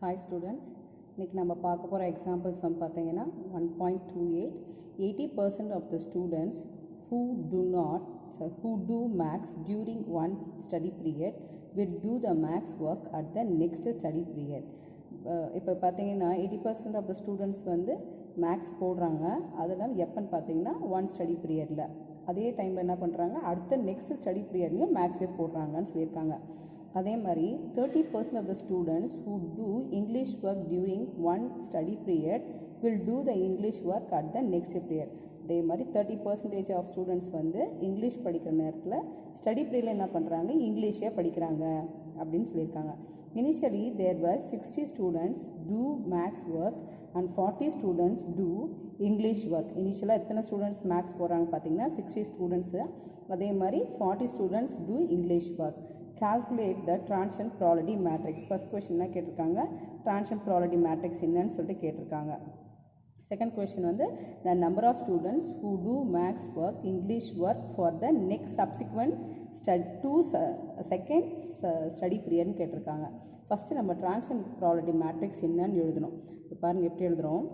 Hi students, இன்னைக்கு நம்ம பார்க்க போகிற எக்ஸாம்பிள் சம் பார்த்தீங்கன்னா 1.28 80% of the students who do maths during one study period will do the maths work at the next study period. இப்போ பார்த்தீங்கன்னா 80% of the students வந்து maths போடுறாங்க. அதெல்லாம் எப்போன்னு பார்த்தீங்கன்னா ஒன் ஸ்டடி பீரியடில், அதே டைமில் என்ன பண்ணுறாங்க, அடுத்த நெக்ஸ்ட் ஸ்டடி பீரியட்லையும் மேக்ஸே போடுறாங்கன்னு சொல்லியிருக்காங்க. அதே மாதிரி 30% of the students who do English work during one study period will do the English work at the next period. அதே மாதிரி 30% of students வந்து இங்கிலீஷ் படிக்கிற நேரத்தில் ஸ்டடி பீரியடில் என்ன பண்ணுறாங்க, இங்கிலீஷே படிக்கிறாங்க அப்படின்னு சொல்லியிருக்காங்க. Initially there were 60 students do maths work and 40 students do English work. இனிஷியலாக எத்தனை ஸ்டூடெண்ட்ஸ் மேக்ஸ் போகிறாங்க பார்த்தீங்கன்னா 60 ஸ்டூடெண்ட்ஸு. அதே மாதிரி 40 students do English work. Calculate the transition probability matrix. First question என்ன கேட்டிருக்காங்க, transition probability matrix என்னன்னு சொல்லிட்டு கேட்டிருக்காங்க. Second question வந்து the number of students who do maths work, English work for the next subsequent second study period கேட்டிருக்காங்க. First நம்ம transition probability matrix என்னன்னு எழுதணும். இப்போ பாருங்கள் எப்படி எழுதுகிறோம்.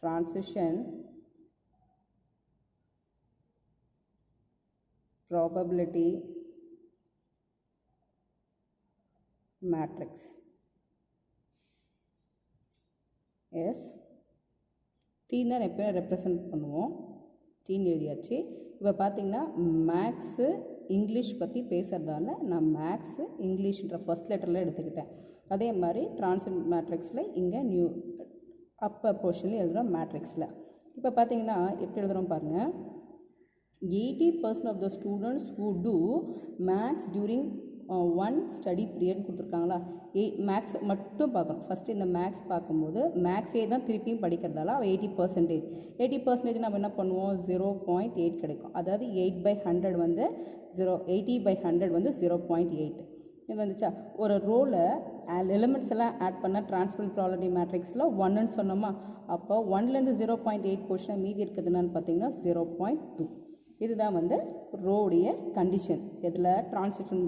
transition probability matrix எஸ் டீன்னு எப்போயும் ரெப்ரசன்ட் பண்ணுவோம். டீன்னு எழுதியாச்சு. இப்போ பார்த்தீங்கன்னா மேக்ஸு இங்கிலீஷ் பற்றி பேசுகிறதால நான் மேக்ஸு இங்கிலீஷ்ன்ற ஃபஸ்ட் லெட்டரில் எடுத்துக்கிட்டேன். அதே மாதிரி டிரான்சிஷன் மேட்ரிக்ஸில் இங்கே நியூ அப்பர் போர்ஷனில் எழுதுகிறோம் மேட்ரிக்ஸில். இப்போ பார்த்தீங்கன்னா எப்படி எழுதுகிறோம் பாருங்கள். 80% of the students who do maths during one study period கொடுத்துருக்காங்களா. மேக்ஸ் மட்டும் பார்க்கணும். ஃபஸ்ட்டு இந்த மேக்ஸ் பார்க்கும்போது மேக்ஸே தான் திருப்பியும் படிக்கிறதால 80% நம்ம என்ன பண்ணுவோம், 0.8 கிடைக்கும். அதாவது 8/100 வந்து 80/100 வந்து 0.8 இது வந்துச்சா. ஒரு ரோவில் எலிமெண்ட்ஸ் எல்லாம் ஆட் பண்ண டிரான்ஸ்ஃபர் ப்ராபபிலிட்டி மேட்ரிக்ஸில் 1ன்னு சொன்னோமா. அப்போ 1லேருந்து 0.8 போர்ஷன் மீதி இருக்குது என்னன்னு பார்த்தீங்கன்னா 0.2. இதுதான் வந்து ரோடைய கண்டிஷன். இதில் டிரான்சிஷன்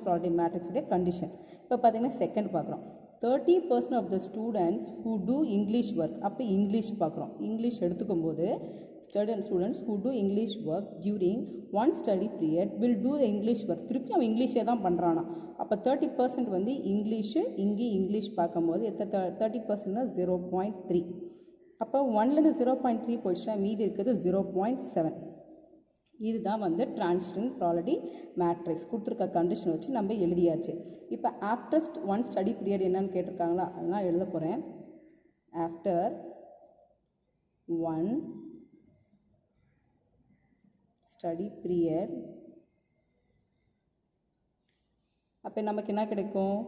ப்ராபபிலிட்டி மேட்ரிக்ஸுடைய கண்டிஷன். இப்போ பார்த்தீங்கன்னா செகண்ட் பார்க்குறோம். 30% of the students who do English work. அப்போ இங்கிலீஷ் பார்க்குறோம். இங்கிலீஷ் எடுத்துக்கும் போது students who do English work during one study period will do the English work. திருப்பி அவன் இங்கிலீஷே தான் பண்ணுறானா. அப்போ 30% வந்து இங்கிலீஷு, இங்கே இங்கிலீஷ் பார்க்கும்போது 30%னா 0.3. அப்போ 1லேருந்து 0.3 போயிடுச்சுன்னா மீதி இருக்குது 0.7. இதுதான் வந்து டிரான்சிஷன் ப்ராபபிலிட்டி மேட்ரிக்ஸ். கொடுத்துருக்க கண்டிஷன் வச்சு நம்ம எழுதியாச்சு. இப்போ ஆஃப்டர் ஒன் ஸ்டடி பீரியட் என்னன்னு கேட்டிருக்காங்களா, அதெல்லாம் எழுத போகிறேன். ஆஃப்டர் ஒன் ஸ்டடி பீரியட் அப்போ நமக்கு என்ன கிடைக்கும்,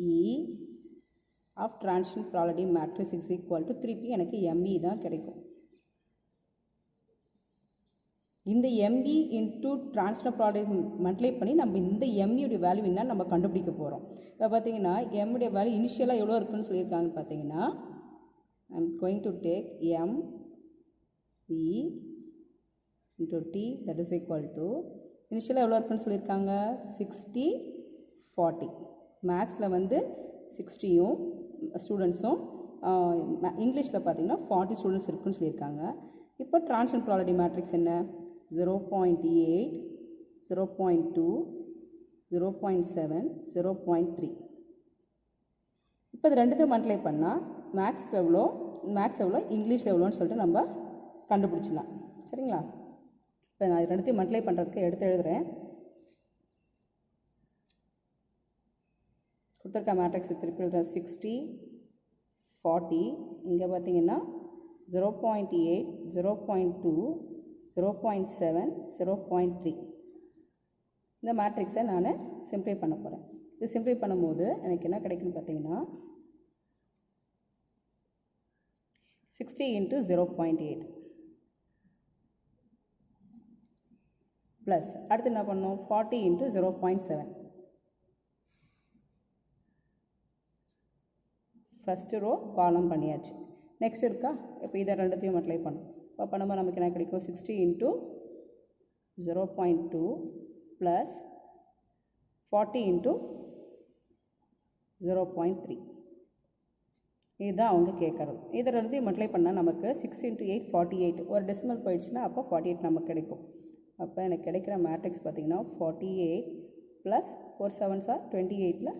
ME of transition probability matrix is equal to திருப்பி எனக்கு ME தான் கிடைக்கும். இந்த ME into transfer products multiply பண்ணி நம்ம இந்த MEயுடைய வேல்யூ என்னன்னு நம்ம கண்டுபிடிக்க போகிறோம். இப்போ பார்த்தீங்கன்னா MUடைய வேல்யூ இனிஷியலாக எவ்வளோ இருக்குன்னு சொல்லியிருக்காங்கன்னு பார்த்தீங்கன்னா I am going to take ME into T that is equal to இனிஷியலாக எவ்வளோ இருக்குன்னு சொல்லியிருக்காங்க 60/40. மேக்ஸில் வந்து 60யும் ஸ்டூடெண்ட்ஸும், இங்கிலீஷில் பார்த்தீங்கன்னா 40 ஸ்டூடெண்ட்ஸ் இருக்குன்னு சொல்லியிருக்காங்க. இப்போ டிரான்சிஷன் ப்ராபபிலிட்டி மேட்ரிக்ஸ் என்ன, 0.8, 0.2, 0.7, 0.3. இப்போ இது ரெண்டுத்தையும் மல்டிப்ளை பண்ணால் மேக்ஸ் எவ்வளோ இங்கிலீஷில் எவ்வளோன்னு சொல்லிட்டு நம்ம கண்டுபிடிச்சிடலாம். சரிங்களா. இப்போ நான் இது ரெண்டுத்தையும் மல்டிப்ளை பண்ணுறதுக்கு எடுத்து எழுதுகிறேன். கொடுத்துருக்க மேட்ரிக்ஸ் திருப்பி எழுதுகிறேன். 60/40 இங்கே பார்த்தீங்கன்னா 0.8, 0.2, 0.7, 0.3. இந்த மேட்ரிக்ஸை நான் சிம்ப்ளை பண்ண போகிறேன். இது சிம்ப்ளை பண்ணும்போது எனக்கு என்ன கிடைக்குன்னு பார்த்தீங்கன்னா 60 × 0.8 ப்ளஸ் அடுத்து என்ன பண்ணோம் 40 × 0.7. ஃபஸ்ட்டு ரோ காலம் பண்ணியாச்சு. நெக்ஸ்ட் இருக்கா. இப்போ இதை ரெண்டுத்தையும் மல்டிப்ளை பண்ணும். இப்போ பண்ணும்போது நமக்கு என்ன கிடைக்கும் 60 × 0.2 plus 40 into 0.3. இதுதான் அவங்க கேட்குறது. இதை ரெண்டுத்தையும் மல்டிப்ளை பண்ணால் நமக்கு 6 into 8 48. ஒரு டெசிமல் போயிடுச்சுன்னா அப்போ 48 நமக்கு கிடைக்கும். அப்போ எனக்கு கிடைக்கிற மேட்ரிக்ஸ் பார்த்திங்கன்னா 48 ப்ளஸ் 4 7s are 28ல்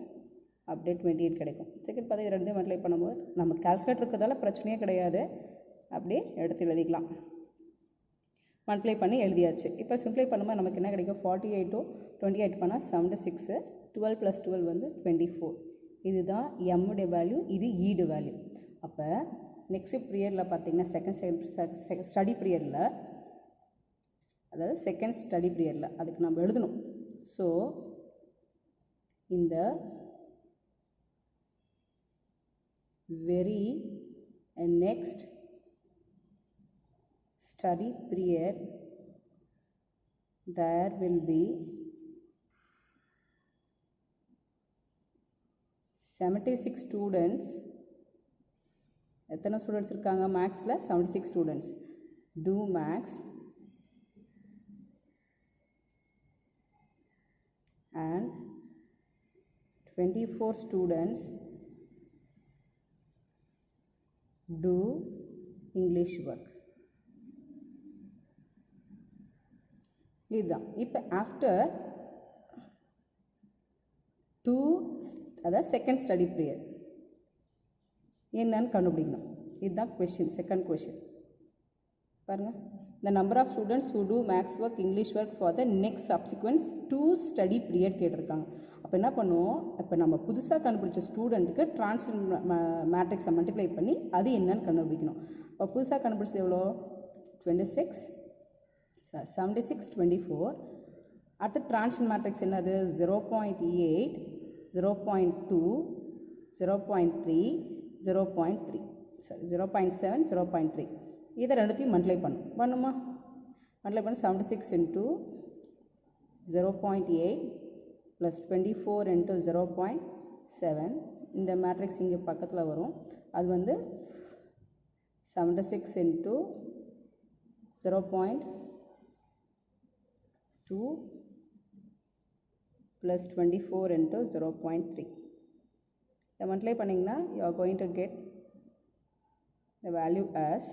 அப்படியே 28 கிடைக்கும். செகண்ட் பார்த்து இது ரெண்டுத்தையும் மல்டிப்ளை பண்ணும்போது நம்ம கால்குலேட்டர் இருக்கிறதால பிரச்சனையே கிடையாது, அப்படியே எடுத்து எழுதிக்கலாம். மல்டிப்ளை பண்ணி எழுதியாச்சு. இப்போ சிம்ப்ளை பண்ணும்போது நமக்கு என்ன கிடைக்கும்? 48 to 28 பண்ணால் 76, 12 + 12 வந்து 24. இதுதான் எம்முடைய வேல்யூ, இது ஈடு வேல்யூ. அப்போ நெக்ஸ்ட் பீரியடில் பார்த்திங்கன்னா செகண்ட் ஸ்டடி பீரியடில், அதாவது செகண்ட் ஸ்டடி பீரியடில் அதுக்கு நம்ம எழுதணும். ஸோ இந்த very next study period there will be 76 students. எத்தனை ஸ்டூடெண்ட்ஸ் இருக்காங்க மேக்ஸில்? 76 students. do max and 24 students do English work. இதுதான். இப்போ ஆஃப்டர் 2, அதாவது செகண்ட் ஸ்டடி பீரியட் என்னன்னு கண்டுபிடிக்கணும். இதுதான் கொஷின், செகண்ட் கொஷின் பாருங்கள். the number of students who do max work, English work for the next subsequent 2 study period கேட்டிருக்காங்க. அப்போ என்ன பண்ணுவோம்? இப்போ நம்ம புதுசாக கண்டுபிடிச்ச ஸ்டூடெண்ட்டுக்கு டிரான்ஸ்ஃபர் மேட்ரிக்ஸை மல்டிப்ளை பண்ணி அது என்னன்னு கண்டுபிடிக்கணும். இப்போ புதுசாக கண்டுபிடிச்சது எவ்வளோ? 26, 76, 24. அடுத்து டிரான்ஸ்ஃபர் மேட்ரிக்ஸ் என்னது? 0.8, 0.2, 0.3, 0.3, சாரி 0.7, 0.3. இதை ரெண்டுத்தையும் மல்டிப்ளை பண்ணுமா? மல்டிப்ளை பண்ணி 76 into 0.8 plus 24 into 0.7. இந்த மேட்ரிக்ஸ் இங்கே பக்கத்தில் வரும். அது வந்து 76 into 0.2 plus 24 into 0.3. இதை மல்டிப்ளை பண்ணிங்கன்னா you are going to get the value as,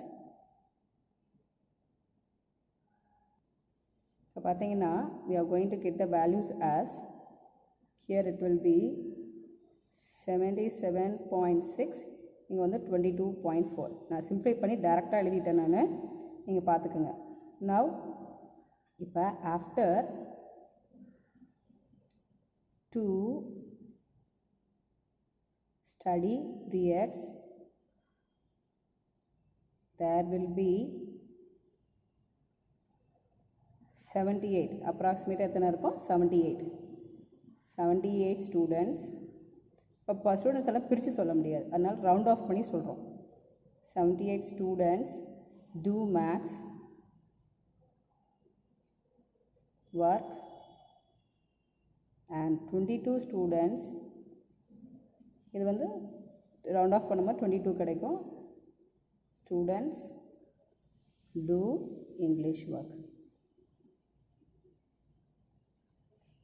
இப்போ பார்த்தீங்கன்னா we are going to get the values as, here it will be 77.6, இங்கே வந்து 22.4. நான் சிம்ப்ளை பண்ணி டைரெக்டாக எழுதிட்டேன் நான், நீங்கள் பார்த்துக்குங்க. now இப்போ after 2 study periods there will be 78, approximate எத்தனை இருக்கும்? 78 students. இப்போ ஸ்டூடெண்ட்ஸ் எல்லாம் பிரித்து சொல்ல முடியாது, அதனால் ரவுண்ட் ஆஃப் பண்ணி சொல்கிறோம். 78 students do max work and 22 students, இது வந்து ரவுண்ட் ஆஃப் பண்ணும்போது 22 கிடைக்கும், students do English work.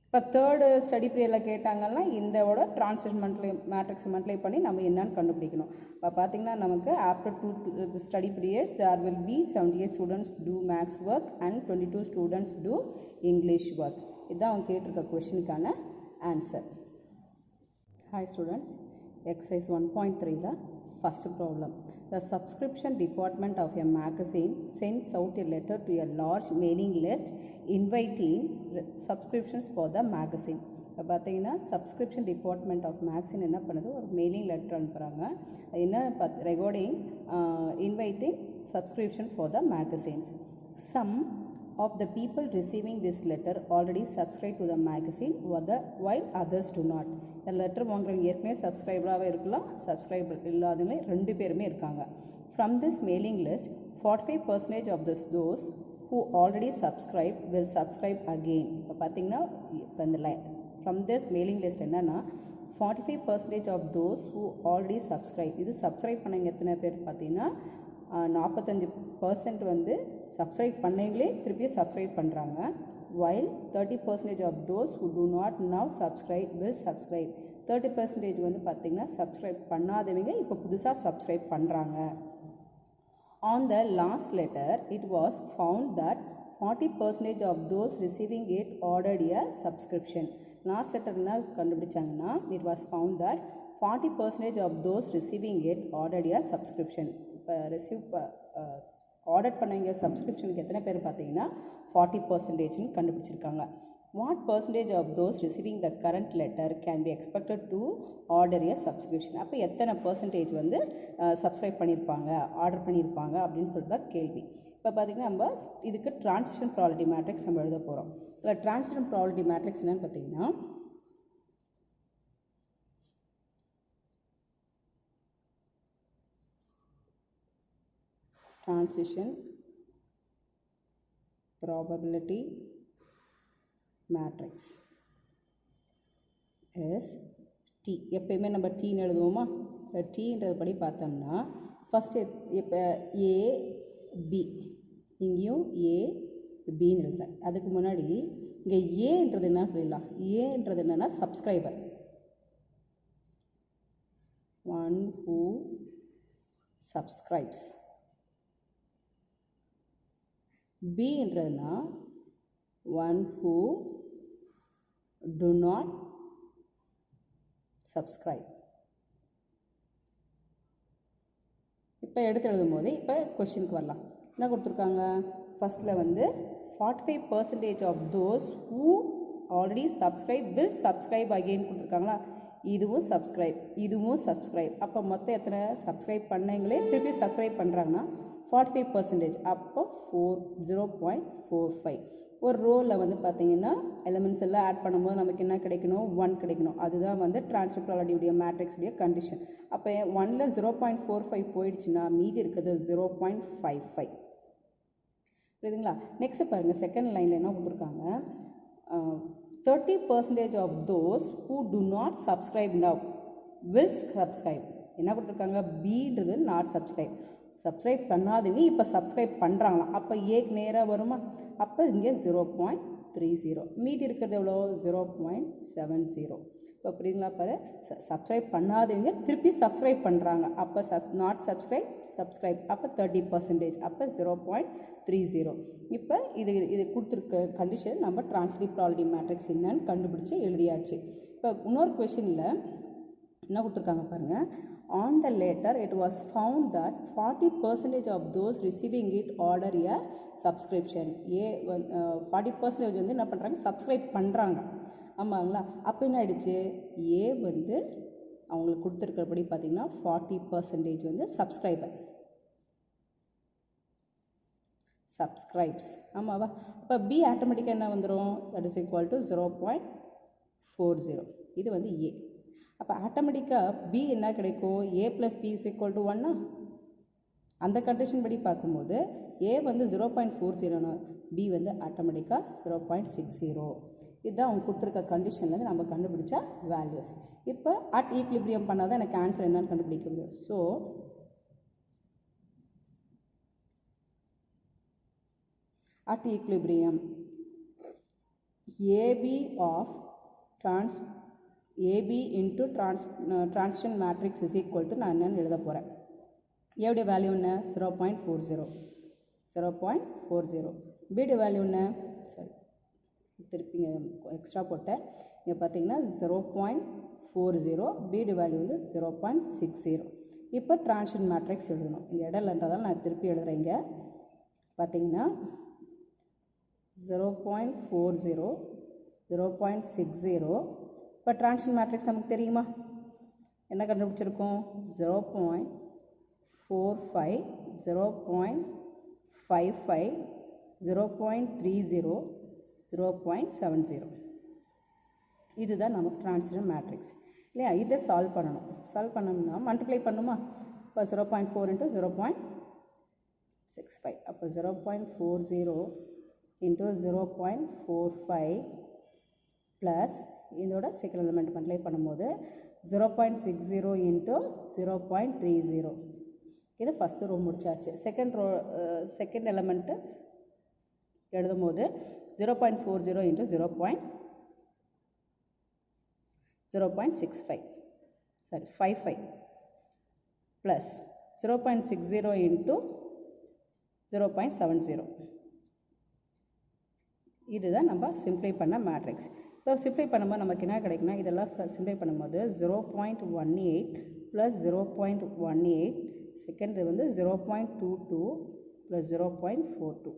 இப்போ தேர்டு ஸ்டடி பீரியடில் கேட்டாங்கன்னா இந்தோட டிரான்ஸ்லேஷன் மேட்ரிக்ஸ் மல்டிப்ளை பண்ணி நம்ம என்னன்னு கண்டுபிடிக்கணும். இப்போ பார்த்தீங்கன்னா நமக்கு after 2 study periods there will be 78 students to maths work and 22 students to English work. இதுதான் அவங்க கேட்டிருக்க கொஷனுக்கான ஆன்சர். ஹாய் ஸ்டூடெண்ட்ஸ், எக்ஸசைஸ் 1.3ல first problem. The subscription department of a magazine sends out a letter to a large mailing list inviting subscriptions for the magazine. இப்போ பார்த்தீங்கன்னா subscription department of மேக்ஸின் என்ன பண்ணுது? ஒரு மெயிலிங் லெட்டர் அனுப்புகிறாங்க. என்ன recording inviting subscription for the magazines. Some of the people receiving this letter already subscribe to the magazine while others do not. இந்த letter வாங்குறவங்க ஏற்கனவே சப்ஸ்கிரைபராகவே இருக்கலாம், சப்ஸ்கிரைபர் இல்லாதவங்களே 2 பேருமே இருக்காங்க. From this mailing list 45% of those who already subscribe will subscribe again. இப்போ பார்த்தீங்கன்னா இப்போ இந்த from this mailing list என்னன்னா 45% of those who already subscribe, இது சப்ஸ்கிரைப் பண்ணவங்க எத்தனை பேர் பார்த்தீங்கன்னா 45% வந்து சப்ஸ்கிரைப் பண்ணவங்களே திருப்பி சப்ஸ்கிரைப் பண்ணுறாங்க. while 30% of those who do not now subscribe will subscribe. 30% வந்து பார்த்தீங்கன்னா subscribe பண்ணாதவங்க இப்போ புதுசாக subscribe பண்ணுறாங்க. On the last letter, it was found that 40% of those receiving it ordered a subscription. Last letter என்ன கண்டுபிடிச்சாங்கன்னா it was found that 40% of those receiving it ordered a subscription. இப்போ order பண்ணவங்க சப்ஸ்கிரிப்ஷனுக்கு எத்தனை பேர் பார்த்தீங்கன்னா 40%ன்னு கண்டுபிடிச்சிருக்காங்க. What percentage of those receiving the current letter can be expected to order a subscription? அப்போ எத்தனை percentage வந்து சப்ஸ்கிரைப் பண்ணியிருப்பாங்க ஆர்டர் பண்ணியிருப்பாங்க அப்படின்னு சொல்லிட்டு தான் கேள்வி. இப்போ பார்த்திங்கன்னா நம்ம இதுக்கு டிரான்சிஷன் ப்ராபபிலிட்டி மேட்ரிக்ஸ் நம்ம எழுத போகிறோம். இல்லை டிரான்சிஷன் ப்ராபபிலிட்டி மேட்ரிக்ஸ் என்னன்னு பார்த்தீங்கன்னா transition probability matrix is T. எப்பயுமே நம்ம டீன்னு எழுதுவோமா? டீன்றது படி பார்த்தோம்னா ஃபஸ்ட்டு இப்போ ஏ பி இங்கேயும் ஏ பின்னு எழுதுறேன். அதுக்கு முன்னாடி இங்கே ஏன்றது என்ன சொல்லிடலாம்? ஏன்றது என்னென்னா subscriber, one who subscribes. B என்றதுனா one who do not subscribe. இப்போ எடுத்து எழுதும்போது இப்போ கொஸ்டினுக்கு வரலாம். என்ன கொடுத்துருக்காங்க? ஃபஸ்ட்டில் வந்து 45% of those who already subscribe will subscribe again கொடுத்துருக்காங்களா? இதுவும் சப்ஸ்கிரைப், இதுவும் சப்ஸ்கிரைப். அப்போ மொத்தம் எத்தனை சப்ஸ்கிரைப் பண்ணவங்களே திருப்பி சப்ஸ்கிரைப் பண்ணுறாங்கன்னா 45%. அப்போ 0.45. ஒரு ரோவில் வந்து பார்த்தீங்கன்னா எலிமெண்ட்ஸ் எல்லாம் ஆட் பண்ணும்போது நமக்கு என்ன கிடைக்கணும்? 1 கிடைக்கணும். அதுதான் வந்து டிரான்சிஷன் ப்ராபபிலிட்டியுடைய மேட்ரிக்ஸுடைய கண்டிஷன். அப்போ 1ல் 0.45 போயிடுச்சுன்னா மீதி இருக்கிறது 0.55. புரியுதுங்களா? நெக்ஸ்ட் பாருங்கள், செகண்ட் லைனில் என்ன கொடுத்துருக்காங்க? 30% of those who do not subscribe now will subscribe. என்ன கொடுத்துருக்காங்க? Bன்றது நாட் சப்ஸ்கிரைப். சப்ஸ்கிரைப் பண்ணாதவங்க இப்போ சப்ஸ்கிரைப் பண்ணுறாங்களாம். அப்போ ஏக்கு நேராக வருமா? அப்போ இங்கே 0.30. மீதி இருக்கிறது எவ்வளோ? 0.70. இப்போ புரியுங்களா? பாரு, சப்ஸ்கிரைப் பண்ணாதவங்க திருப்பி சப்ஸ்கிரைப் பண்ணுறாங்க. அப்போ நாட் சப்ஸ்கிரைப் அப்போ 30%. அப்போ 0.30. இப்போ இது கொடுத்துருக்க கண்டிஷன் நம்ம டிரான்சிட்டிவ் ப்ராபபிலிட்டி மேட்ரிக்ஸ் என்னன்னு கண்டுபிடிச்சி எழுதியாச்சு. இப்போ இன்னொரு கொஷினில் என்ன கொடுத்துருக்காங்க பாருங்கள். On the letter, it was found that 40% of those receiving it order a subscription. 40% வந்து என்ன பண்ணுறாங்க? சப்ஸ்கிரைப் பண்ணுறாங்க. ஆமாங்களா? அப்போ என்ன ஆயிடுச்சு? ஏ வந்து அவங்களுக்கு கொடுத்துருக்கிறபடி பார்த்தீங்கன்னா 40% வந்து சப்ஸ்கிரைப்ஸ். ஆமாவா? அப்போ பி ஆட்டோமேட்டிக்காக என்ன வந்துடும்? That is equal to 0.40. இது வந்து ஏ. அப்போ ஆட்டோமேட்டிக்காக பி என்ன கிடைக்கும்? A plus B is equal to 1. அந்த கண்டிஷன் படி பார்க்கும்போது ஏ வந்து 0.40, பி வந்து ஆட்டோமேட்டிக்காக 0.60. இதுதான் அவங்க கொடுத்துருக்க கண்டிஷன்லேருந்து நம்ம கண்டுபிடிச்ச வேல்யூஸ். இப்போ அட் ஈக்லிபிரியம் பண்ணால் தான் எனக்கு ஆன்சர் என்னன்னு கண்டுபிடிக்க முடியும். So at equilibrium AB of AB into transition matrix is equal to நான் என்னன்னு எழுத போகிறேன். ஏவுடைய வேல்யூ என்ன? 0.40. பியுடைய வேல்யூ என்ன? சரி, திருப்பிங்க எக்ஸ்ட்ரா போட்டேன். இங்கே பார்த்தீங்கன்னா 0.40, பியுடைய வேல்யூ வந்து 0.60. இப்போ டிரான்சிஷன் மேட்ரிக்ஸ் எழுதணும். இங்கே இடம்ன்றதால நான் திருப்பி எழுதுகிறேன். இங்கே பார்த்தீங்கன்னா 0.40, 0.60. இப்போ டிரான்சிஷன் மேட்ரிக்ஸ் நமக்கு தெரியுமா? என்ன கண்டுபிடிச்சிருக்கோம்? 0.45, 0.55, 0.30, 0.70. இதுதான் நமக்கு டிரான்சிஷன் மேட்ரிக்ஸ் இல்லையா? இதை சால்வ் பண்ணணும். சால்வ் பண்ணோம்னா மல்டிப்ளை பண்ணுமா? இப்போ 0.4 into 0.65. அப்போ 0.40 into 0.45 ப்ளஸ் இதோட செகண்ட் எலிமெண்ட் மல்டிப்ளை பண்ணும்போது 0.60 into 0.30. இது ஃபஸ்ட்டு ரோ முடிச்சாச்சு. செகண்ட் எலிமெண்ட்டு எழுதும் போது 0.40 into 0.65 sorry 55 plus 0.60 into 0.70. இதுதான் நம்ம சிம்ப்ளை பண்ண மேட்ரிக்ஸ். இப்போ சிம்ப்ளை பண்ணும்போது நமக்கு என்ன கிடைக்குன்னா இதெல்லாம் சிம்ப்ளை பண்ணும்போது 0.18 ப்ளஸ் 0.18 செகண்ட் வந்து 0.22 ப்ளஸ் 0.42.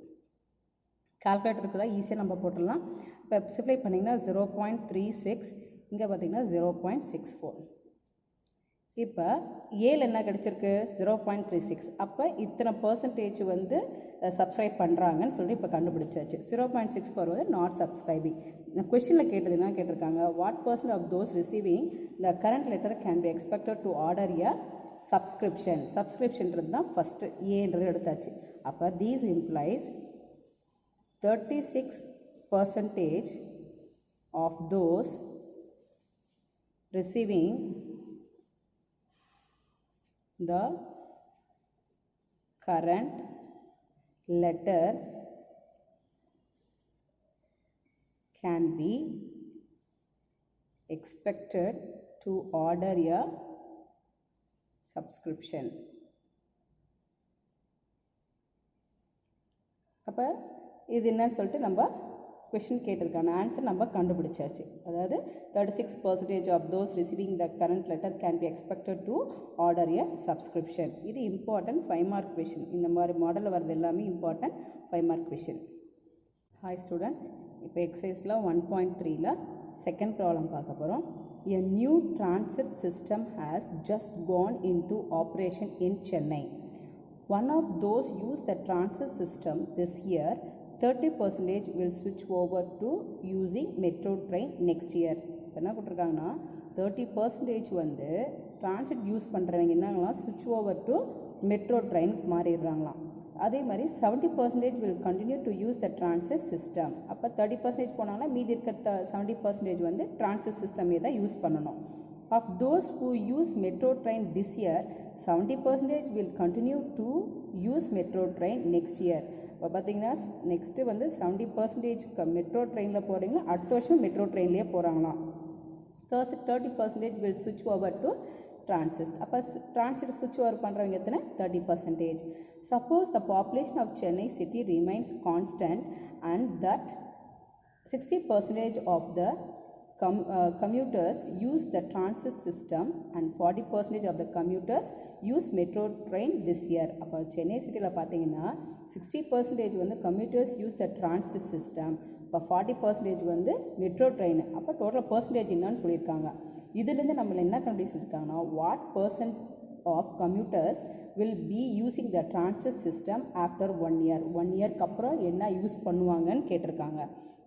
கால்குலேட்டருக்கு தான் ஈஸியாக நம்ம போட்டுடலாம். இப்போ சிம்ப்ளை பண்ணிங்கன்னா 0.36 இங்கே பார்த்திங்கன்னா 0.64. இப்போ ஏல என்ன கிடச்சிருக்கு 0.36. அப்போ இத்தனை பர்சன்டேஜ் வந்து சப்ஸ்கிரைப் பண்ணுறாங்கன்னு சொல்லி இப்போ கண்டுபிடிச்சாச்சு. 0.64 வந்து நாட் சப்ஸ்கிரைபிங். கொஷினில் கேட்டது என்ன கேட்டிருக்காங்க, what percent of those receiving the current letter can be expected to order a subscription. சப்ஸ்கிரிப்ஷன்றது தான் ஃபஸ்ட்டு ஏன்றது எடுத்தாச்சு. அப்போ தீஸ் இம்ப்ளைஸ் 36% ஆஃப் தோஸ் receiving the current letter can be expected to order a subscription. அப்போ இது என்னன்னு சொல்லிட்டு நம்ம கொஷின் கேட்டிருக்கான ஆன்சர் நம்ம கண்டுபிடிச்சாச்சு. அதாவது 36% of those receiving the current letter can be expected to order a subscription. இது இம்பார்ட்டன்ட் 5 மார்க் கொஷின். இந்த மாதிரி மாடலில் வரது எல்லாமே important 5 mark question. Hi students, இப்போ எக்ஸசைஸில் 1.3ல செகண்ட் ப்ராப்ளம் பார்க்க போகிறோம். A new transit system has just gone into operation in Chennai. One of those use the transit system this year. 30% will switch over to using metro train next year. இப்போ என்ன கொடுத்துருக்காங்கன்னா 30% வந்து transit use பண்ணுறவங்க என்னங்களாம் ஸ்விட்ச் over to metro train மாறிடுறாங்களாம். அதே மாதிரி 70% will continue to use the transit system. அப்போ 30% போனாங்கன்னா மீதி இருக்கிற 70% வந்து transit system தான் யூஸ் பண்ணணும். Of those who use metro train this year, 70% will continue to use metro train next year. இப்போ பார்த்தீங்கன்னா நெக்ஸ்ட்டு வந்து 70% மெட்ரோ ட்ரெயினில் போகிறீங்க, அடுத்த வருஷம் மெட்ரோ ட்ரெயின்லேயே போகிறாங்களாம். 30% will switch over to transit. அப்போ transit switch over பண்ணுறவங்க எத்தனை 30%. Suppose the population of Chennai city remains constant and that 60% of the commuters use the transit system and 40% of the commuters use metro train this year. அப்போ சென்னை சிட்டியில் பார்த்தீங்கன்னா 60% வந்து commuters use the transit system, இப்போ 40% வந்து metro train. அப்போ total percentage என்னன்னு சொல்லியிருக்காங்க. இதுலேருந்து நம்மள என்ன கண்டுபிடிச்சிருக்காங்கன்னா what percent of commuters will be using the transit system after 1 year. 1 இயர்க்கு அப்புறம் என்ன யூஸ் பண்ணுவாங்கன்னு கேட்டிருக்காங்க.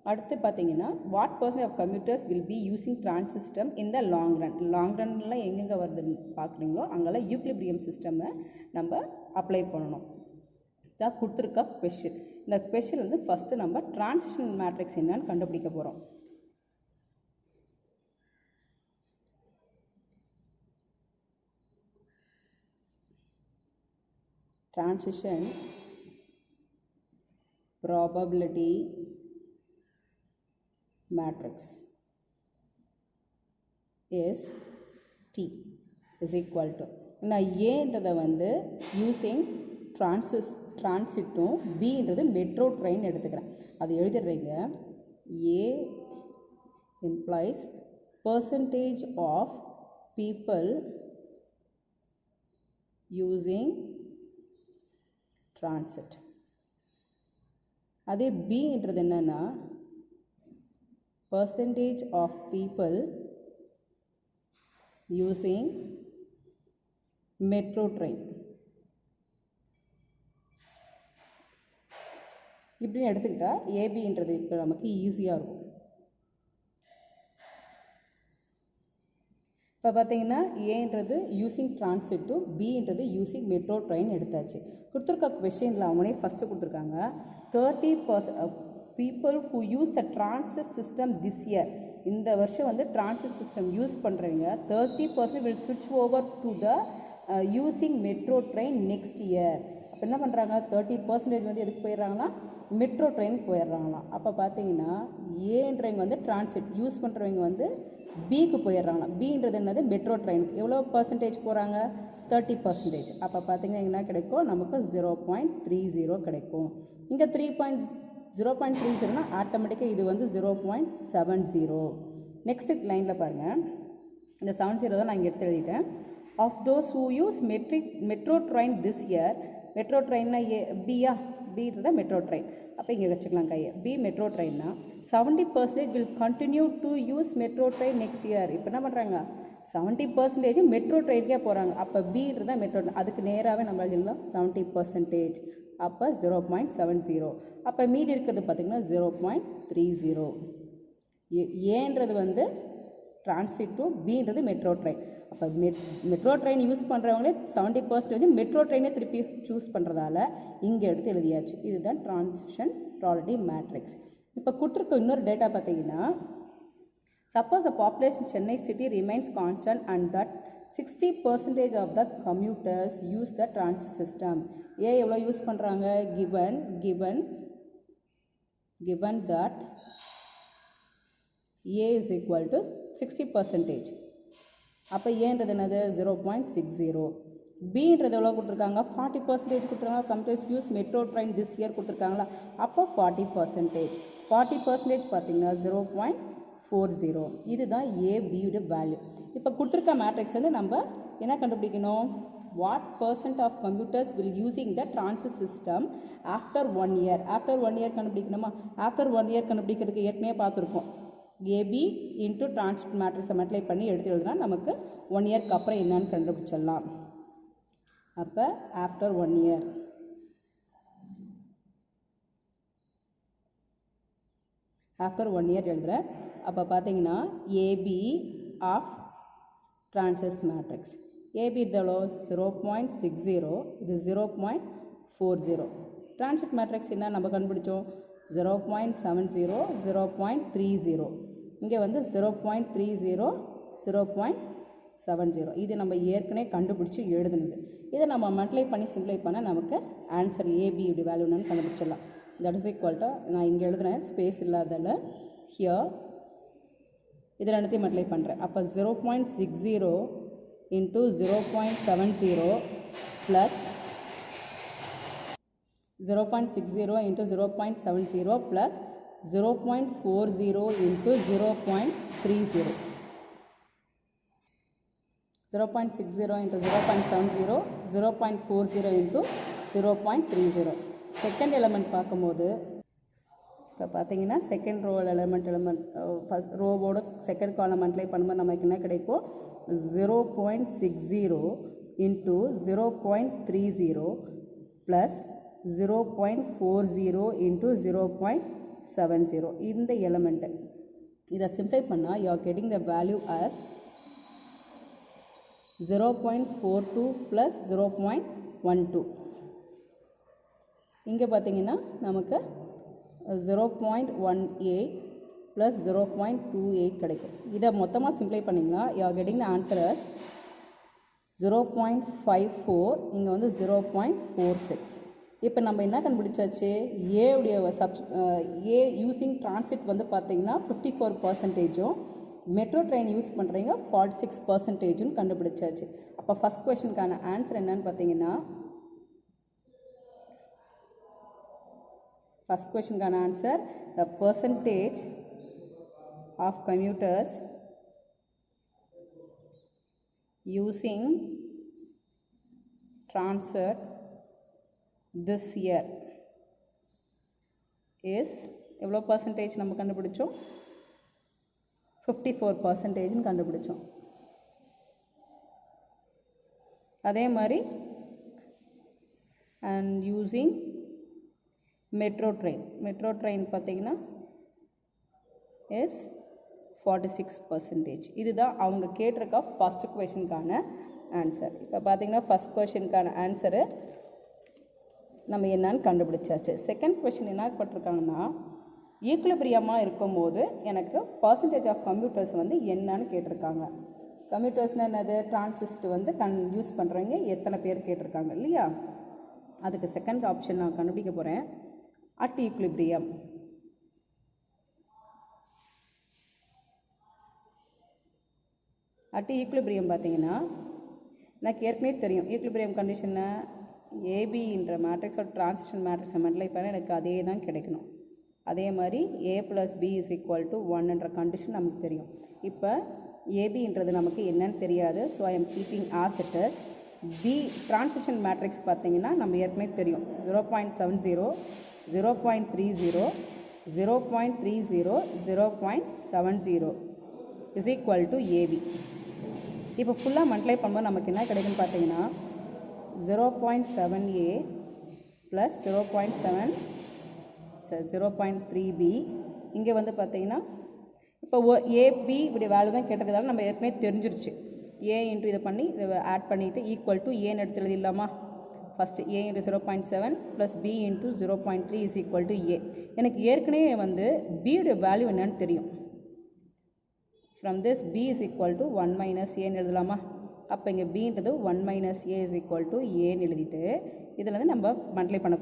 அடுத்து பார்த்தீங்கன்னா what percent of commuters will be using transit system in the long run. Long ரன்லாம் எங்கெங்கே வருதுன்னு பார்க்குறீங்களோ அங்கெல்லாம் யூக்லிபிரியம் சிஸ்டமை நம்ம அப்ளை பண்ணணும். இதான் கொடுத்துருக்க கொஷின். இந்த கொஷின் வந்து ஃபஸ்ட்டு நம்ம டிரான்சிஷன் மேட்ரிக்ஸ் என்னன்னு கண்டுபிடிக்க போகிறோம். Transition probability matrix is T is equal to நான் ஏன்றதை வந்து யூஸிங் டிரான்சிட்டும் பின்றது மெட்ரோ ட்ரெயின் எடுத்துக்கிறேன். அது எழுதிடுறீங்க. ஏ implies percentage of people using transit. அதே பின்றது என்னன்னா percentage of people using metro train. இப்படி எடுத்துக்கிட்டா ஏபின்றது இப்போ நமக்கு ஈஸியாக இருக்கும். இப்போ பார்த்தீங்கன்னா ஏன்றது யூஸிங் டிரான்சிட்டும் பின்றது யூஸிங் மெட்ரோ ட்ரெயின் எடுத்தாச்சு. கொடுத்துருக்க கொஷினில் அவங்களே ஃபஸ்ட்டு கொடுத்துருக்காங்க 30% people who use the transit system this year. இந்த வருஷம் வந்து transit system யூஸ் பண்ணுறவங்க 30% will switch over to the using metro train next year. அப்போ என்ன பண்ணுறாங்க 30% வந்து எதுக்கு போயிடுறாங்கன்னா மெட்ரோ ட்ரெயின் போயிடுறாங்களாம். அப்போ பார்த்தீங்கன்னா ஏன்றவங்க வந்து டிரான்சிட் யூஸ் பண்ணுறவங்க வந்து பிக்கு போயிடுறாங்களாம். பின்றது என்னது மெட்ரோ ட்ரெயினுக்கு எவ்வளோ பர்சன்டேஜ் போகிறாங்க 30%. அப்போ பார்த்தீங்கன்னா என்ன கிடைக்கும் நமக்கு 0.30 கிடைக்கும். இங்கே 0.30னா ஆட்டோமேட்டிக்காக இது வந்து 0.70. நெக்ஸ்ட் லைனில் பாருங்கள், இந்த 70 தான் நான் இங்கே எடுத்து எழுதிட்டேன். Of those who use metro train this year, metro ட்ரெயின்னா பியா, பின்றத மெட்ரோ ட்ரெயின். அப்போ இங்கே வச்சுக்கலாம் கையை. பி மெட்ரோ ட்ரெயின்னா 70% will continue to use metro train next year. இப்போ என்ன பண்ணுறாங்க 70% மெட்ரோ ட்ரெயினுக்கே போகிறாங்க. அப்போ பின்றத மெட்ரோ, அதுக்கு நேராகவே நம்ம எழுதலாம் 70%. அப்போ 0.70. அப்போ மீதி இருக்கிறது பார்த்திங்கன்னா 0.30. ஏன்றது வந்து டிரான்சிட் டு, பின்றது மெட்ரோ ட்ரெயின். அப்போ மெட்ரோ ட்ரெயின் யூஸ் பண்ணுறவங்களே 70% மெட்ரோ ட்ரெயினே திருப்பி சூஸ் பண்ணுறதால இங்கே எடுத்து எழுதியாச்சு. இதுதான் டிரான்சிஷன் ப்ராபபிலிட்டி மேட்ரிக்ஸ். இப்போ கொடுத்துருக்க இன்னொரு டேட்டா பார்த்தீங்கன்னா, suppose the population Chennai city remains constant and that 60% of the commuters use the transit system. எவ்வளோ யூஸ் பண்ணுறாங்க, given that A is equal to 60%. அப்போ ஏன்றது என்னது 0.60. பின்றது எவ்வளோ கொடுத்துருக்காங்க 40% கொடுத்துருக்காங்க. Computers use metro train this year கொடுத்துருக்காங்களா, அப்போ 40%. 40% பார்த்தீங்கன்னா 0.40. இதுதான் ஏபியோட வேல்யூ. இப்போ கொடுத்துருக்க மேட்ரிக்ஸ் வந்து நம்ம என்ன கண்டுபிடிக்கணும், what % of computers will using the transit system after 1 year. After 1 year கண்டுபிடிக்கணுமா, ஆஃப்டர் 1 year கண்டுபிடிக்கிறதுக்கு ஏற்கனவே பார்த்துருக்கோம். ஏபி இன்ட்டு டிரான்சிட் மேட்ரிக்ஸை மல்டிப்ளை பண்ணி எடுத்து எழுதுனா நமக்கு 1 இயர்க்கு அப்புறம் என்னன்னு கண்டுபிடிச்சிடலாம். அப்போ ஆஃப்டர் 1 year, ஆஃப்டர் 1 year எழுதுகிறேன். அப்போ பார்த்தீங்கன்னா AB of transit matrix, AB எவ்வளோ 0.60, இது 0.40. டிரான்சிட் மேட்ரிக்ஸ் என்ன நம்ம கண்டுபிடிச்சோம் 0.70, 0.30. இங்கே வந்து 0.30, 0.70. இது நம்ம ஏற்கனவே கண்டுபிடிச்சி எழுதுனது. இதை நம்ம மல்டிப்ளை பண்ணி சிம்ப்ளை பண்ணால் நமக்கு ஆன்சர் ஏபியோட வேல்யூன்னு கண்டுபிடிச்சிடலாம். தட் இஸ் ஈக்குவல் டு, நான் இங்கே எழுதுகிறேன் ஸ்பேஸ் இல்லாதால் ஹியர் இது ரெண்டுத்தையும் மல்டிப்ளை பண்ணுறேன். அப்போ 0.60 into 0.70 plus 0.60 into 0.70 plus 0.40 into 0.30. 0.60 into 0.70, 0.40 into 0.30. Second element பார்க்கும்போது இப்போ பார்த்தீங்கன்னா செகண்ட் எலிமெண்ட் ஃபஸ்ட் ரோவோட செகண்ட் காலமெண்ட்லே பண்ணும்போது நமக்கு என்ன கிடைக்கும் 0.60 into 0.30 plus 0.40 into 0.70. இந்த எலிமெண்ட் இதை சிம்ப்ளை பண்ணால் you are getting the value as 0.42 plus 0.12. இங்கே பார்த்தீங்கன்னா நமக்கு 0.18 plus 0.28 கிடைக்கும். இதை மொத்தமாக சிம்ப்ளை பண்ணிங்கன்னா you are getting the answer as 0.54. இங்கே வந்து 0.46. இப்போ நம்ம என்ன கண்டுபிடிச்சாச்சு, ஏவுடைய ஏ யூஸிங் டிரான்சிட் வந்து பார்த்தீங்கன்னா 54%, மெட்ரோ ட்ரெயின் யூஸ் பண்ணுறீங்க 46% கண்டுபிடிச்சாச்சு. அப்போ ஃபஸ்ட் கொஷனுக்கான ஆன்சர் என்னன்னு பார்த்தீங்கன்னா, ஃபஸ்ட் கொஷனுக்கான answer the percentage of commuters using transit this year is எவ்வளோ பர்சன்டேஜ் நம்ம கண்டுபிடிச்சோம் 54% கண்டுபிடிச்சோம். அதே மாதிரி and using metro train பார்த்தீங்கன்னா is 46%. இதுதான் அவங்க கேட்டிருக்க ஃபர்ஸ்ட் கொஷனுக்கான ஆன்சர். இப்போ பார்த்தீங்கன்னா ஃபர்ஸ்ட் கொஷனுக்கான ஆன்சரு நம்ம என்னன்னு கண்டுபிடிச்சாச்சு. செகண்ட் கொஷின் என்ன பட்டிருக்காங்கன்னா, ஈக்குலிபிரியமாக இருக்கும்போது எனக்கு பர்சன்டேஜ் ஆஃப் கம்ப்யூட்டர்ஸ் வந்து என்னன்னு கேட்டிருக்காங்க. கம்ப்யூட்டர்ஸ்னால் என்னது, டிரான்சிஸ்ட் வந்து யூஸ் பண்ணுறவங்க எத்தனை பேர் கேட்டிருக்காங்க இல்லையா. அதுக்கு செகண்ட் ஆப்ஷன் நான் கண்டுபிடிக்க போகிறேன். At equilibrium. அட் ஈக்குலிபிரியம் பார்த்தீங்கன்னா எனக்கு ஏற்கனவே தெரியும் ஈக்குலிபிரியம் கண்டிஷனில் ஏபின்ற மேட்ரிக்ஸோட டிரான்சிஷன் மேட்ரிக்ஸை மல்டிப்ளை பண்ண எனக்கு அதே தான் கிடைக்கணும். அதே மாதிரி a + b = 1 கண்டிஷன் நமக்கு தெரியும். இப்போ ஏபின்றது நமக்கு என்னன்னு தெரியாது. So I am keeping as it is. B transition matrix பார்த்தீங்கன்னா நம்ம ஏற்கனவே தெரியும் 0.70, 0.30, 0.30, 0.70 இஸ் ஈக்குவல் டு ஏபி. இப்போ ஃபுல்லாக மல்டிப்ளை பண்ணும்போது நமக்கு என்ன கிடைக்குன்னு பார்த்தீங்கன்னா 0.7a + 0.3b. இங்கே வந்து பார்த்தீங்கன்னா இப்போ ஏபி இப்படி வேல்யூ தான் கேட்டதால நம்ம ஏற்கனவே தெரிஞ்சிருச்சு. ஏ இன்ட்டு இதை பண்ணி இதை ஆட் பண்ணிவிட்டு ஈக்குவல் டு ஏன்னு எடுத்து எழுதிடலாமா? First a × 0.7 + b × 0.3 is equal to A. எனக்கு ஏற்கனவே வந்து பியோட வேல்யூ என்னன்னு தெரியும். From this b is equal to 1 minus a ன்னு எழுதலாமா? அப்போ இங்கே bன்றது 1 minus a is equal to a ன்னு எழுதிட்டு இதில் வந்து நம்ம மல்டிப்ளை பண்ண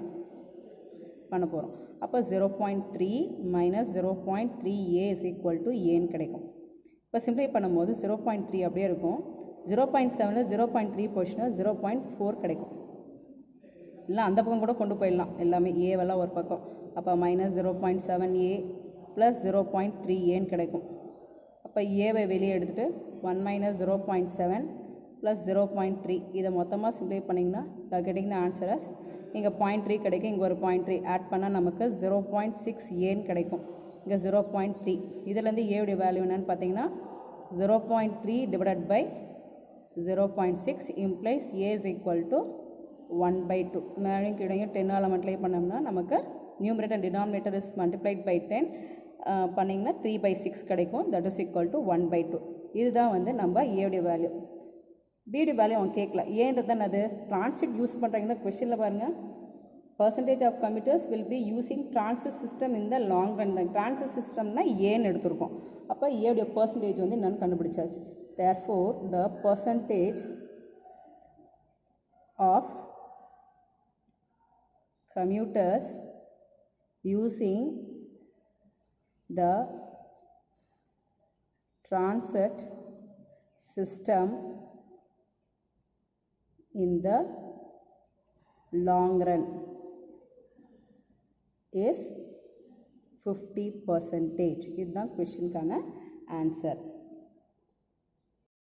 போகிறோம். அப்போ 0.3 minus 0.3a is equal to a ன்னு கிடைக்கும். இப்போ சிம்ப்ளை பண்ணும்போது 0.3 அப்படியே இருக்கும். 0.7 0.3 போச்சுன்னா 0.4 கிடைக்கும். இல்லை அந்த பக்கம் கூட கொண்டு போயிடலாம். எல்லாமே ஏவெல்லாம் ஒரு பக்கம். அப்போ மைனஸ் 0.7a + 0.3aன்னு கிடைக்கும். அப்போ ஏவை வெளியே எடுத்துகிட்டு 1 minus 0.7 + 0.3 இதை மொத்தமாக சிம்ப்ளை பண்ணிங்கன்னா கெட்டிங் த ஆன்சரஸ் இங்கே 0.3 கிடைக்கும். இங்கே ஒரு 0.3 ஆட் பண்ணால் நமக்கு 0.6aன்னு கிடைக்கும். இங்கே 0.3 இதிலேருந்து ஏவுடைய வேல்யூ என்னன்னு பார்த்தீங்கன்னா 0.3 / 0.6 implies a is equal to 1/2. மேலும் கிடைக்கும் 10ஆல் மல்டிப்ளை பண்ணோம்னா நமக்கு numerator and denominator is multiplied by 10 பண்ணிங்கன்னா 3/6 கிடைக்கும். That is equal to 1/2. இதுதான் வந்து நம்ம ஏவுடைய வேல்யூ. பியுடைய வேல்யூ அவன் கேட்கல. ஏன்றது தான் அது டிரான்சிட் யூஸ் பண்ணுறாங்க. கொஸ்டினில் பாருங்கள், percentage of computers will be using transit system இந்த லாங் ரன். டிரான்சிட் சிஸ்டம்னா ஏன்னு எடுத்திருக்கோம். அப்போ ஏவுடைய பர்சன்டேஜ் வந்து என்னன்னு கண்டுபிடிச்சாச்சு. Therefore the percentage of computers using the transit system in the long run is 50%. இதுதான் questionக்கான answer.